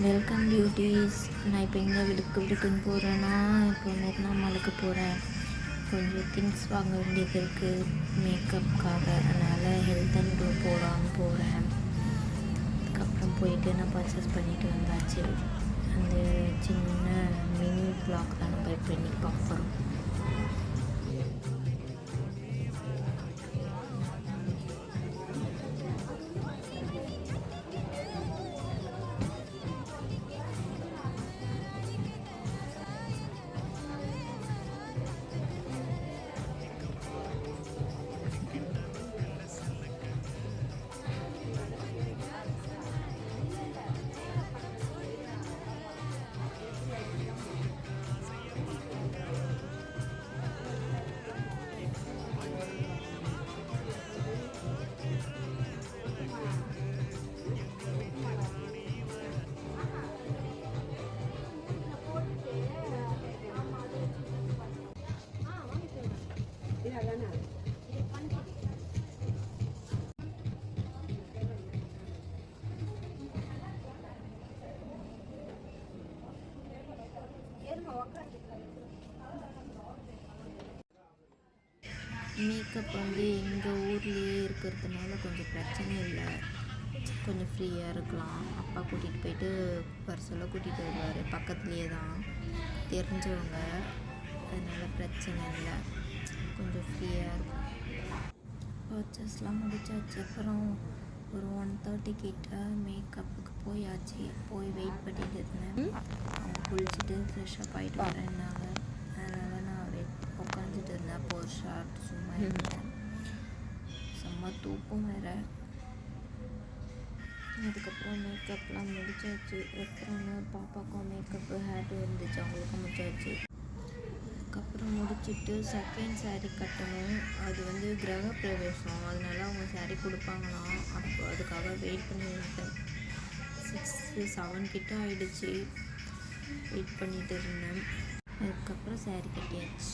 Welcome beauties. நான் இப்போ எங்கே விடுக்குன்னு போகிறேன்னா, இப்போ மெரினாமாலுக்கு போகிறேன். கொஞ்சம் திங்ஸ் வாங்க வேண்டியது இருக்குது மேக்கப்புக்காக. அதனால் ஹெல்த் அண்ட் க்ளோ போடாமல் போகிறேன். அதுக்கப்புறம் போயிட்டு நான் பர்ச்சேஸ் பண்ணிவிட்டு வந்தாச்சு. அந்த சின்ன மினி ப்ளாக் தான் நம்ம இப்போ இன்றைக்கி பார்க்க போகிறோம். மேக்கப் வந்து எங்கள் ஊர்லேயே இருக்கிறதுனால கொஞ்சம் பிரச்சனை இல்லை, கொஞ்சம் ஃப்ரீயாக இருக்கலாம். அப்பா கூட்டிகிட்டு போயிட்டு பர்செல்லாம் கூட்டிகிட்டு வருவார், பக்கத்துலேயே தான் தெரிஞ்சவங்க, அதனால் பிரச்சனை இல்லை, கொஞ்சம் ஃப்ரீயாக இருக்கும். பர்ச்சேஸ்லாம் முடிச்சாச்சு. அப்புறம் ஒரு 1:30 கிட்ட மேக்கப்புக்கு போயாச்சு. போய் வெயிட் பண்ணிட்டு இருந்தேன். அவங்க குளிச்சுட்டு ஃப்ரெஷ்ஷப் ஆகிட்டு வரேன்னாங்க. அதனால் நான் உட்காந்துட்டு இருந்தேன். அப்போ ஒரு ஷார்ட் சும்மா இருந்தேன். செம்ம தூக்கம் வேறு. அதுக்கப்புறம் மேக்கப்லாம் முடிச்சாச்சு. அப்புறம் பாப்பாவுக்கும் மேக்கப்பு ஹேர் இருந்துச்சு, அவங்களுக்கும் முடிச்சாச்சு. அதுக்கப்புறம் முடிச்சுட்டு செகண்ட் சாரீ கட்டணும். அது வந்து கிரக பிரவேசம், அதனால அவங்க சாரீ கொடுப்பாங்களாம். அப்போ அதுக்காக வெயிட் பண்ணியிருந்தேன். 6-7 கிட்ட ஆகிடுச்சு. வெயிட் பண்ணிகிட்டு இருந்தேன். அதுக்கப்புறம் சாரீ கட்டியாச்சு.